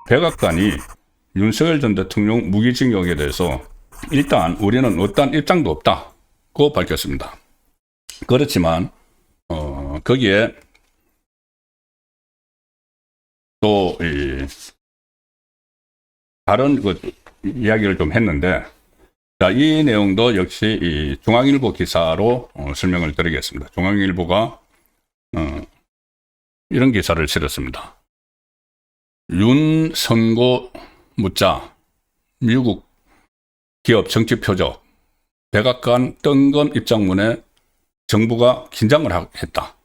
백악관이 윤석열 전 대통령 무기징역에 대해서 일단 우리는 어떠한 입장도 없다고 밝혔습니다. 그렇지만 거기에 또 다른 이야기를 좀 했는데, 자, 이 내용도 역시 이 중앙일보 기사로 설명을 드리겠습니다. 중앙일보가 이런 기사를 실었습니다. 윤 선고 묻자 미국 기업 정치 표적, 백악관 뜬금 입장문에 정부가 긴장을 했다.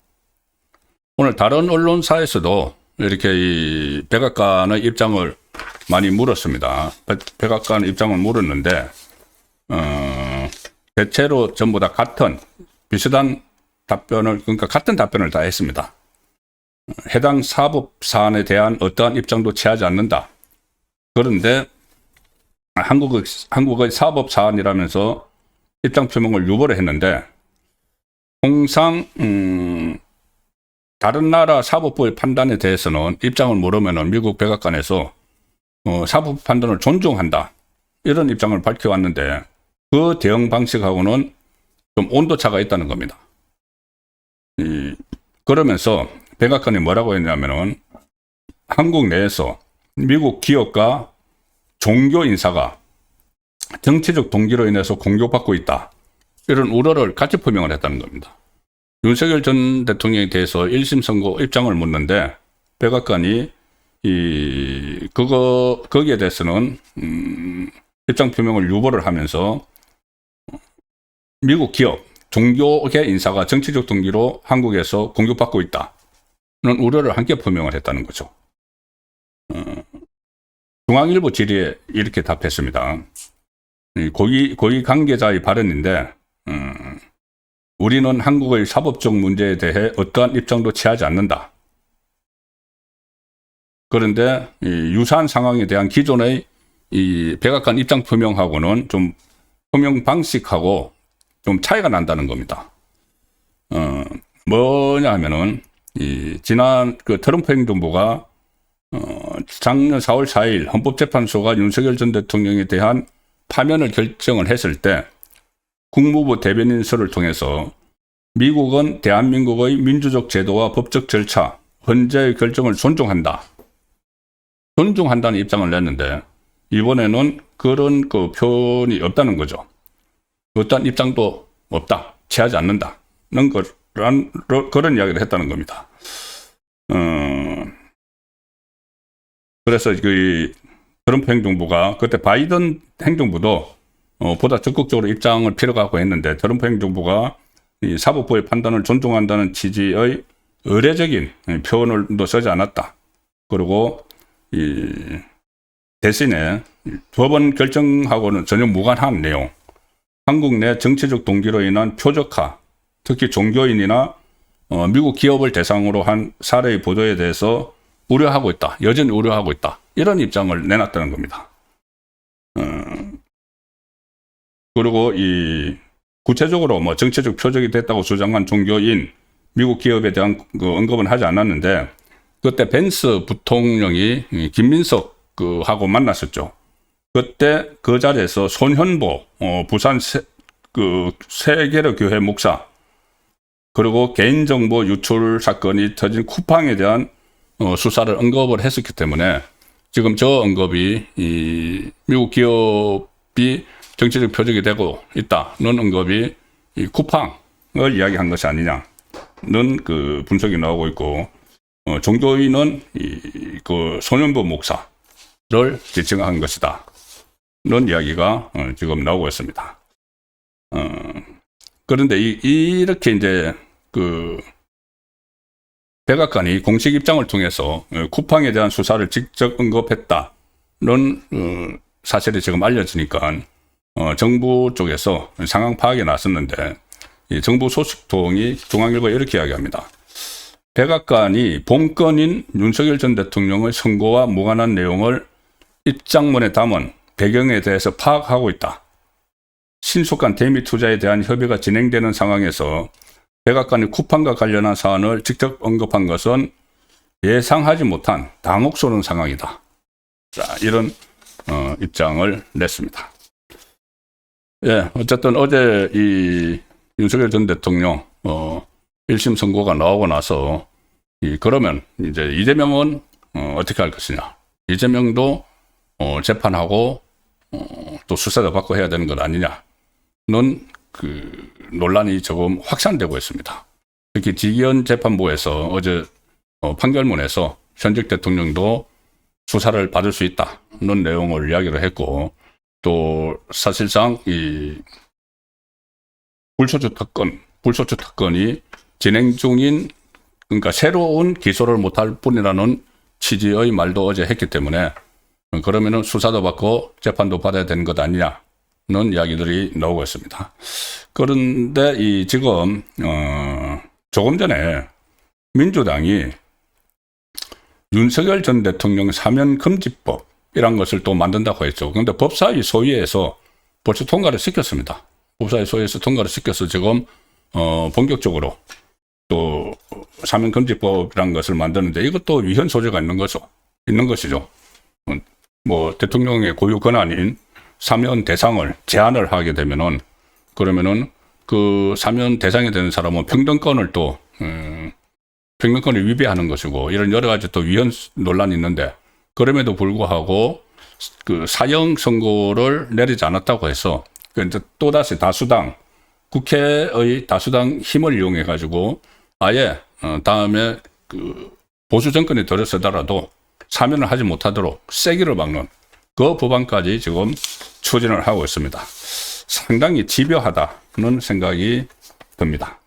오늘 다른 언론사에서도 이렇게 이 백악관의 입장을 많이 물었습니다. 백악관 입장을 물었는데 대체로 전부 다 비슷한 답변을, 그러니까 같은 답변을 다 했습니다. 해당 사법 사안에 대한 어떠한 입장도 취하지 않는다. 그런데 한국의 사법 사안이라면서 입장 표명을 유보를 했는데, 통상 다른 나라 사법부의 판단에 대해서는 입장을 모르면 미국 백악관에서 사법 판단을 존중한다, 이런 입장을 밝혀왔는데, 그 대응 방식하고는 좀 온도차가 있다는 겁니다. 그러면서 백악관이 뭐라고 했냐면은, 한국 내에서 미국 기업과 종교 인사가 정치적 동기로 인해서 공격받고 있다, 이런 우려를 같이 표명을 했다는 겁니다. 윤석열 전 대통령에 대해서 1심 선고 입장을 묻는데, 백악관이 거기에 대해서는 입장 표명을 유보를 하면서 미국 기업, 종교계 인사가 정치적 동기로 한국에서 공격받고 있다는 우려를 함께 표명을 했다는 거죠. 중앙일보 질의에 이렇게 답했습니다. 고위 관계자의 발언인데, 우리는 한국의 사법적 문제에 대해 어떠한 입장도 취하지 않는다. 그런데 유사한 상황에 대한 기존의 이 백악관 입장 표명하고는 좀 표명 방식하고 좀 차이가 난다는 겁니다. 뭐냐 하면은, 지난 트럼프 행정부가 작년 4월 4일 헌법재판소가 윤석열 전 대통령에 대한 파면을 결정을 했을 때, 국무부 대변인서를 통해서 미국은 대한민국의 민주적 제도와 법적 절차, 헌재의 결정을 존중한다는 입장을 냈는데, 이번에는 그런 표현이 없다는 거죠. 어떤 입장도 없다, 취하지 않는다는 그런 이야기를 했다는 겁니다. 그래서 트럼프 행정부가, 그때 바이든 행정부도 보다 적극적으로 입장을 필요하고 했는데, 트럼프 행정부가 이 사법부의 판단을 존중한다는 취지의 의례적인 표현을 쓰지 않았다. 그리고 대신에 법원 결정하고는 전혀 무관한 내용, 한국 내 정치적 동기로 인한 표적화, 특히 종교인이나 미국 기업을 대상으로 한 사례의 보도에 대해서 우려하고 있다, 여전히 우려하고 있다, 이런 입장을 내놨다는 겁니다. 그리고 구체적으로 정치적 표적이 됐다고 주장한 종교인, 미국 기업에 대한 언급은 하지 않았는데, 그때 벤스 부통령이 김민석 하고 만났었죠. 그때 그 자리에서 손현보 부산 세계로 교회 목사, 그리고 개인정보 유출 사건이 터진 쿠팡에 대한 수사를 언급을 했었기 때문에, 지금 저 언급이 미국 기업이 정치적 표적이 되고 있다는 언급이 쿠팡을 이야기한 것이 아니냐는 분석이 나오고 있고, 종교인은 손현보 목사를 지칭한 것이다, 이런 이야기가 지금 나오고 있습니다. 그런데 이렇게 이제 백악관이 공식 입장을 통해서 쿠팡에 대한 수사를 직접 언급했다는 사실이 지금 알려지니까 정부 쪽에서 상황 파악에 나섰는데, 정부 소식통이 중앙일보에 이렇게 이야기합니다. 백악관이 본건인 윤석열 전 대통령의 선고와 무관한 내용을 입장문에 담은 배경에 대해서 파악하고 있다. 신속한 대미 투자에 대한 협의가 진행되는 상황에서 백악관이 쿠팡과 관련한 사안을 직접 언급한 것은 예상하지 못한 당혹 소는 상황이다. 자, 이런 입장을 냈습니다. 예, 어쨌든 어제 이 윤석열 전 대통령 1심 선고가 나오고 나서 그러면 이제 이재명은 어떻게 할 것이냐. 이재명도 재판하고 또 수사도 받고 해야 되는 것 아니냐는 그 논란이 조금 확산되고 있습니다. 특히 지기현 재판부에서 어제 판결문에서 현직 대통령도 수사를 받을 수 있다는 내용을 이야기를 했고, 또 사실상 이 불소추 특권이 진행 중인, 그러니까 새로운 기소를 못할 뿐이라는 취지의 말도 어제 했기 때문에 그러면은 수사도 받고 재판도 받아야 되는 것 아니냐는 이야기들이 나오고 있습니다. 그런데 이 지금 조금 전에 민주당이 윤석열 전 대통령 사면 금지법이란 것을 또 만든다고 했죠. 그런데 법사위 소위에서 벌써 통과를 시켰습니다. 법사위 소위에서 통과를 시켜서 지금 본격적으로 또 사면 금지법이란 것을 만드는데, 이것도 위헌 소지가 있는 것이죠. 뭐 대통령의 고유 권한인 사면 대상을 제한을 하게 되면은, 그러면은 그 사면 대상이 되는 사람은 평등권을 위배하는 것이고, 이런 여러 가지 또 위헌 논란이 있는데, 그럼에도 불구하고 그 사형 선고를 내리지 않았다고 해서 또다시 국회의 다수당 힘을 이용해 가지고 아예 다음에 그 보수 정권이 들어서더라도 사면을 하지 못하도록 세기를 막는 그 법안까지 지금 추진을 하고 있습니다. 상당히 집요하다는 생각이 듭니다.